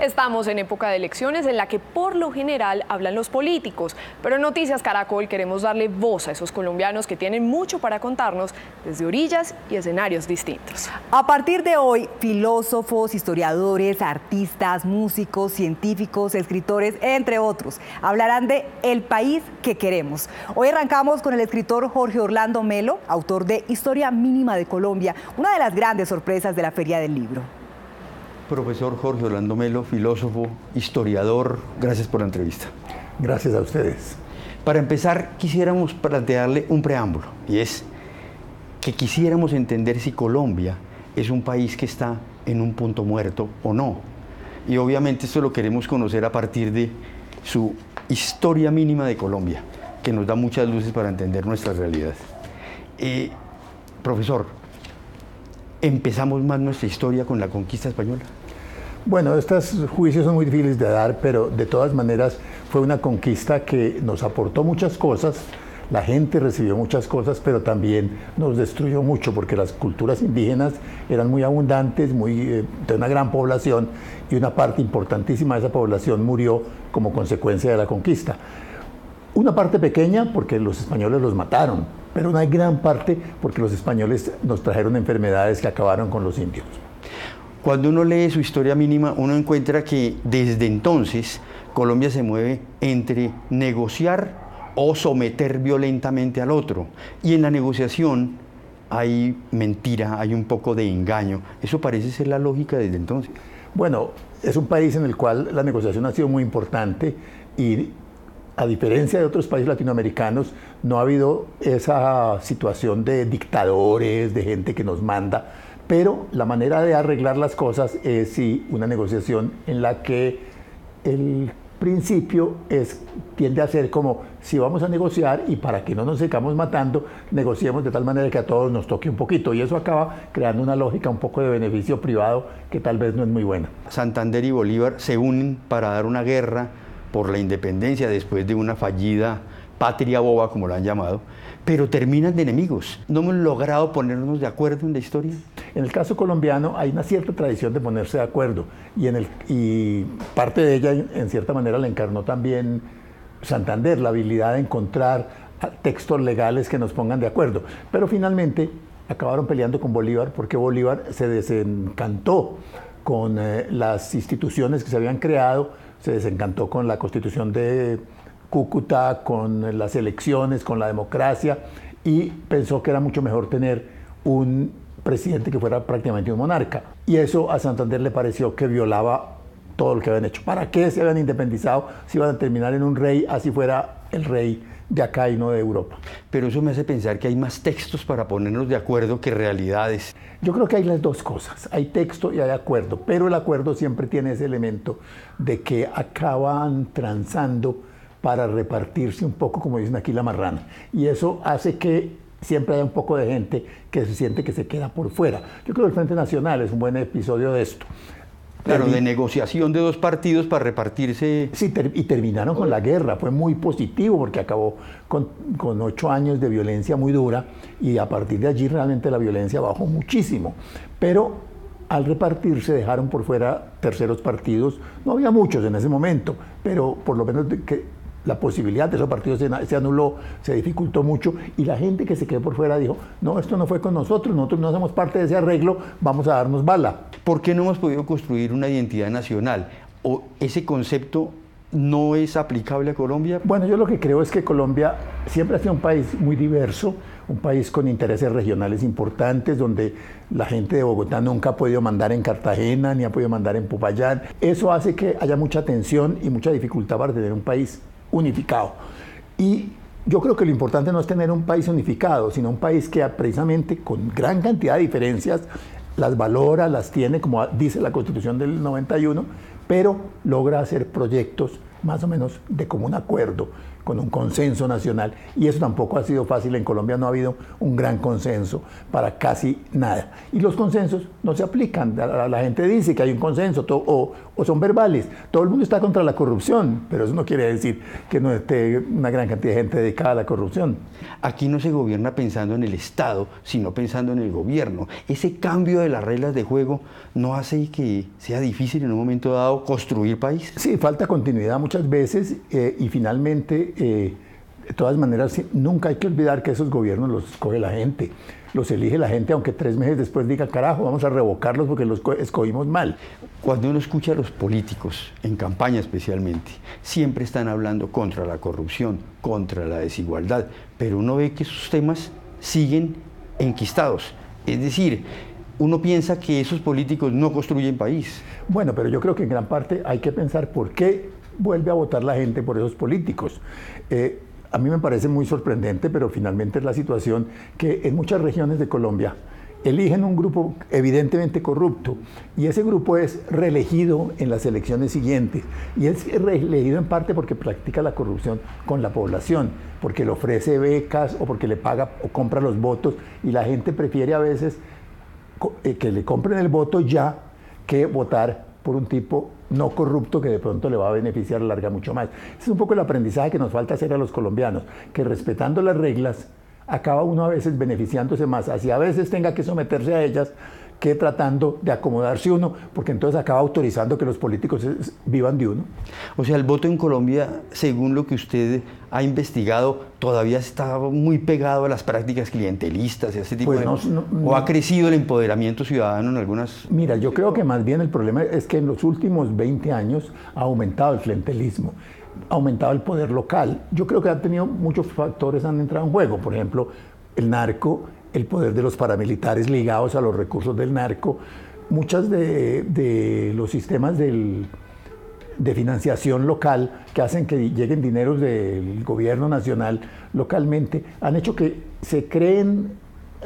Estamos en época de elecciones en la que por lo general hablan los políticos, pero en Noticias Caracol queremos darle voz a esos colombianos que tienen mucho para contarnos desde orillas y escenarios distintos. A partir de hoy, filósofos, historiadores, artistas, músicos, científicos, escritores, entre otros, hablarán de El país que queremos. Hoy arrancamos con el escritor Jorge Orlando Melo, autor de Historia Mínima de Colombia, una de las grandes sorpresas de la Feria del Libro. Profesor Jorge Orlando Melo, filósofo, historiador, gracias por la entrevista. Gracias a ustedes. Para empezar, quisiéramos plantearle un preámbulo, y es que quisiéramos entender si Colombia es un país que está en un punto muerto o no. Y obviamente esto lo queremos conocer a partir de su Historia Mínima de Colombia, que nos da muchas luces para entender nuestra realidad. Profesor, ¿empezamos más nuestra historia con la conquista española? Bueno, estos juicios son muy difíciles de dar, pero de todas maneras fue una conquista que nos aportó muchas cosas, la gente recibió muchas cosas, pero también nos destruyó mucho porque las culturas indígenas eran muy abundantes, de una gran población, y una parte importantísima de esa población murió como consecuencia de la conquista. Una parte pequeña porque los españoles los mataron, pero una gran parte porque los españoles nos trajeron enfermedades que acabaron con los indios. Cuando uno lee su Historia Mínima, uno encuentra que desde entonces Colombia se mueve entre negociar o someter violentamente al otro. Y en la negociación hay mentira, hay un poco de engaño. Eso parece ser la lógica desde entonces. Bueno, es un país en el cual la negociación ha sido muy importante y, a diferencia de otros países latinoamericanos, no ha habido esa situación de dictadores, de gente que nos manda, pero la manera de arreglar las cosas es sí una negociación en la que el principio tiende a ser como si vamos a negociar y para que no nos sigamos matando, negociemos de tal manera que a todos nos toque un poquito, y eso acaba creando una lógica un poco de beneficio privado que tal vez no es muy buena. Santander y Bolívar se unen para dar una guerra por la independencia después de una fallida patria boba, como la han llamado, pero terminan de enemigos. ¿No hemos logrado ponernos de acuerdo en la historia? En el caso colombiano hay una cierta tradición de ponerse de acuerdo, y parte de ella en cierta manera la encarnó también Santander, la habilidad de encontrar textos legales que nos pongan de acuerdo, pero finalmente acabaron peleando con Bolívar porque Bolívar se desencantó con las instituciones que se habían creado, se desencantó con la Constitución de Cúcuta, con las elecciones, con la democracia, y pensó que era mucho mejor tener un presidente que fuera prácticamente un monarca. Y eso a Santander le pareció que violaba todo lo que habían hecho. ¿Para qué se habían independizado si iban a terminar en un rey, así fuera el rey de acá y no de Europa? Pero eso me hace pensar que hay más textos para ponernos de acuerdo que realidades. Yo creo que hay las dos cosas, hay texto y hay acuerdo, pero el acuerdo siempre tiene ese elemento de que acaban transando para repartirse un poco, como dicen aquí, la marrana. Y eso hace que siempre haya un poco de gente que se siente que se queda por fuera. Yo creo que el Frente Nacional es un buen episodio de esto. Claro, de negociación de dos partidos para repartirse. Sí, y terminaron con la guerra. Fue muy positivo porque acabó con 8 años de violencia muy dura, y a partir de allí realmente la violencia bajó muchísimo. Pero al repartirse dejaron por fuera terceros partidos. No había muchos en ese momento, pero por lo menos la posibilidad de esos partidos se anuló, se dificultó mucho, y la gente que se quedó por fuera dijo, no, esto no fue con nosotros no hacemos parte de ese arreglo, vamos a darnos bala. ¿Por qué no hemos podido construir una identidad nacional? ¿O ese concepto no es aplicable a Colombia? Bueno, yo lo que creo es que Colombia siempre ha sido un país muy diverso, un país con intereses regionales importantes, donde la gente de Bogotá nunca ha podido mandar en Cartagena, ni ha podido mandar en Popayán. Eso hace que haya mucha tensión y mucha dificultad para tener un país unificado. Y yo creo que lo importante no es tener un país unificado, sino un país que precisamente con gran cantidad de diferencias las valora, las tiene, como dice la Constitución del 91, pero logra hacer proyectos más o menos de común acuerdo con un consenso nacional, y eso tampoco ha sido fácil. En Colombia no ha habido un gran consenso para casi nada, y los consensos no se aplican. La gente dice que hay un consenso o son verbales. Todo el mundo está contra la corrupción, pero eso no quiere decir que no esté una gran cantidad de gente dedicada a la corrupción. Aquí no se gobierna pensando en el Estado, sino pensando en el gobierno. Ese cambio de las reglas de juego no hace que sea difícil en un momento dado construir país. Sí, falta continuidad muchas veces, y finalmente, de todas maneras, nunca hay que olvidar que esos gobiernos los escoge la gente. Los elige la gente, aunque 3 meses después diga, carajo, vamos a revocarlos porque los escogimos mal. Cuando uno escucha a los políticos, en campaña especialmente, siempre están hablando contra la corrupción, contra la desigualdad, pero uno ve que esos temas siguen enquistados. Es decir, uno piensa que esos políticos no construyen país. Bueno, pero yo creo que en gran parte hay que pensar por qué vuelve a votar la gente por esos políticos. A mí me parece muy sorprendente, pero finalmente es la situación que en muchas regiones de Colombia eligen un grupo evidentemente corrupto, y ese grupo es reelegido en las elecciones siguientes, y es reelegido en parte porque practica la corrupción con la población, porque le ofrece becas o porque le paga o compra los votos, y la gente prefiere a veces que le compren el voto ya que votar por un tipo no corrupto que de pronto le va a beneficiar a la larga mucho más. Ese es un poco el aprendizaje que nos falta hacer a los colombianos, que respetando las reglas acaba uno a veces beneficiándose más, así a veces tenga que someterse a ellas, que tratando de acomodarse uno, porque entonces acaba autorizando que los políticos vivan de uno. O sea, el voto en Colombia, según lo que usted ha investigado, todavía está muy pegado a las prácticas clientelistas y ese tipo de cosas. ¿O ha crecido el empoderamiento ciudadano en algunas? Mira, yo creo que más bien el problema es que en los últimos 20 años ha aumentado el clientelismo, ha aumentado el poder local. Yo creo que ha tenido muchos factores, han entrado en juego, por ejemplo, el narco, el poder de los paramilitares ligados a los recursos del narco, muchas de los sistemas de financiación local que hacen que lleguen dineros del gobierno nacional localmente, han hecho que se creen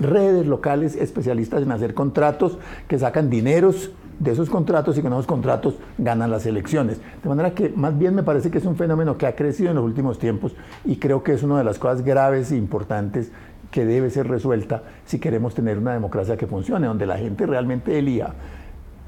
redes locales especialistas en hacer contratos que sacan dineros de esos contratos y con esos contratos ganan las elecciones. De manera que más bien me parece que es un fenómeno que ha crecido en los últimos tiempos, y creo que es una de las cosas graves e importantes que debe ser resuelta si queremos tener una democracia que funcione, donde la gente realmente elija.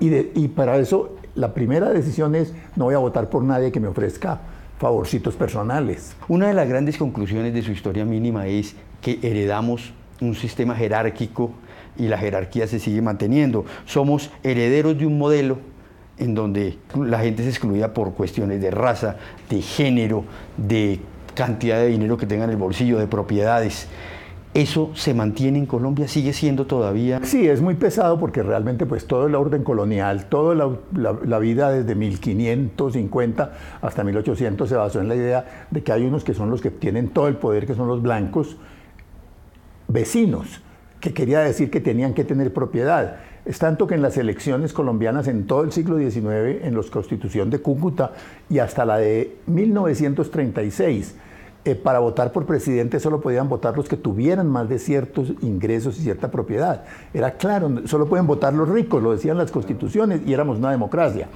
Y para eso la primera decisión es: no voy a votar por nadie que me ofrezca favorcitos personales. Una de las grandes conclusiones de su historia mínima es que heredamos un sistema jerárquico y la jerarquía se sigue manteniendo. Somos herederos de un modelo en donde la gente se excluía por cuestiones de raza, de género, de cantidad de dinero que tenga en el bolsillo, de propiedades. ¿Eso se mantiene en Colombia? ¿Sigue siendo todavía? Sí, es muy pesado porque realmente pues todo el orden colonial, toda la vida desde 1550 hasta 1800 se basó en la idea de que hay unos que son los que tienen todo el poder, que son los blancos vecinos, que quería decir que tenían que tener propiedad. Es tanto que en las elecciones colombianas en todo el siglo XIX, en la Constitución de Cúcuta y hasta la de 1936, para votar por presidente solo podían votar los que tuvieran más de ciertos ingresos y cierta propiedad. Era claro, solo pueden votar los ricos, lo decían las constituciones, y éramos una democracia.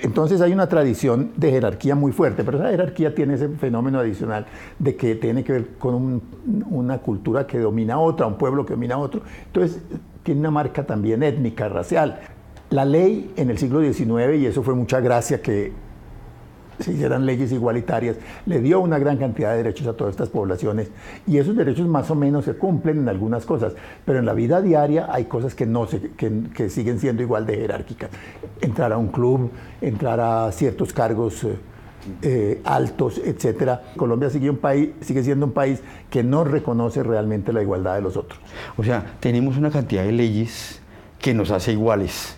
Entonces hay una tradición de jerarquía muy fuerte, pero esa jerarquía tiene ese fenómeno adicional de que tiene que ver con una cultura que domina a otra, un pueblo que domina a otro. Entonces tiene una marca también étnica, racial. La ley en el siglo XIX, y eso fue mucha gracia que se hicieran leyes igualitarias, le dio una gran cantidad de derechos a todas estas poblaciones, y esos derechos más o menos se cumplen en algunas cosas, pero en la vida diaria hay cosas que siguen siendo igual de jerárquicas. Entrar a un club, entrar a ciertos cargos altos, etcétera. Colombia sigue siendo un país que no reconoce realmente la igualdad de los otros. O sea, tenemos una cantidad de leyes que nos hace iguales,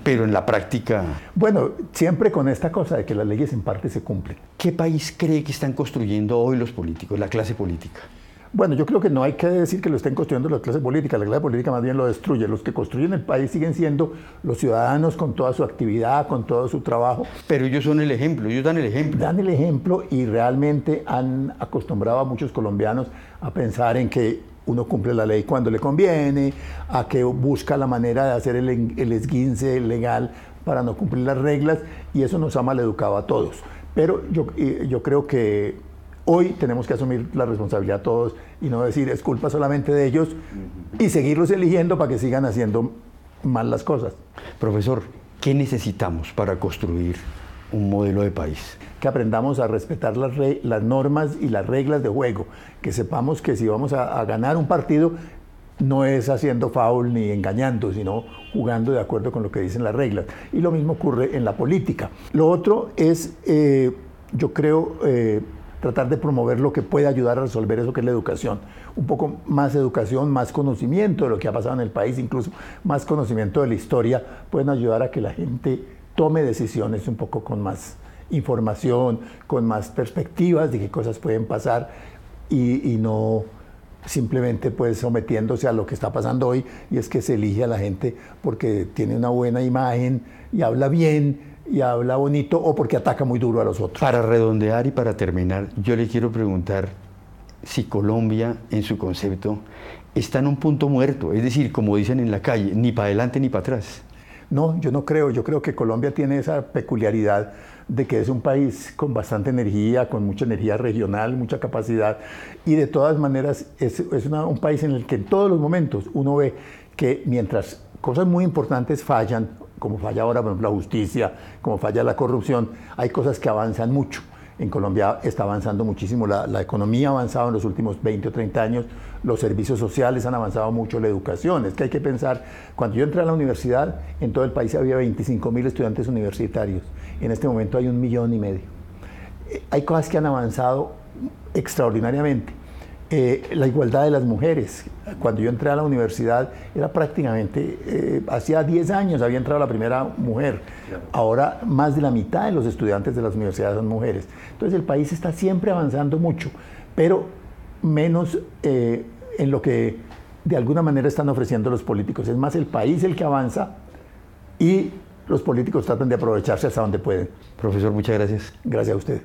pero en la práctica... Bueno, siempre con esta cosa de que las leyes en parte se cumplen. ¿Qué país cree que están construyendo hoy los políticos, la clase política? Bueno, yo creo que no hay que decir que lo estén construyendo la clase política más bien lo destruye. Los que construyen el país siguen siendo los ciudadanos con toda su actividad, con todo su trabajo. Pero ellos son el ejemplo, ellos dan el ejemplo. Dan el ejemplo, y realmente han acostumbrado a muchos colombianos a pensar en que uno cumple la ley cuando le conviene, a que busca la manera de hacer el esguince legal para no cumplir las reglas, y eso nos ha maleducado a todos. Pero yo creo que Hoy tenemos que asumir la responsabilidad todos y no decir es culpa solamente de ellos y seguirlos eligiendo para que sigan haciendo mal las cosas. Profesor, ¿qué necesitamos para construir un modelo de país? Que aprendamos a respetar las normas y las reglas de juego, que sepamos que si vamos a ganar un partido no es haciendo foul ni engañando, sino jugando de acuerdo con lo que dicen las reglas. Y lo mismo ocurre en la política. Lo otro es, yo creo, tratar de promover lo que puede ayudar a resolver eso que es la educación. Un poco más educación, más conocimiento de lo que ha pasado en el país, incluso más conocimiento de la historia, pueden ayudar a que la gente tome decisiones un poco con más información, con más perspectivas de qué cosas pueden pasar y no simplemente pues sometiéndose a lo que está pasando hoy, y es que se elige a la gente porque tiene una buena imagen y habla bien y habla bonito o porque ataca muy duro a los otros. Para redondear y para terminar, yo le quiero preguntar si Colombia, en su concepto, está en un punto muerto, es decir, como dicen en la calle, ni para adelante ni para atrás. No, yo no creo. Yo creo que Colombia tiene esa peculiaridad de que es un país con bastante energía, con mucha energía regional, mucha capacidad, y de todas maneras es un país en el que en todos los momentos uno ve que mientras cosas muy importantes fallan, como falla ahora por ejemplo la justicia, como falla la corrupción, hay cosas que avanzan mucho. En Colombia está avanzando muchísimo, la economía ha avanzado en los últimos 20 o 30 años, los servicios sociales han avanzado mucho, la educación. Es que hay que pensar, cuando yo entré a la universidad, en todo el país había 25.000 estudiantes universitarios, en este momento hay 1,5 millones. Hay cosas que han avanzado extraordinariamente. La igualdad de las mujeres. Cuando yo entré a la universidad era prácticamente, hacía 10 años había entrado la primera mujer. Ahora más de la mitad de los estudiantes de las universidades son mujeres. Entonces el país está siempre avanzando mucho, pero menos en lo que de alguna manera están ofreciendo los políticos. Es más el país el que avanza y los políticos tratan de aprovecharse hasta donde pueden. Profesor, muchas gracias. Gracias a usted.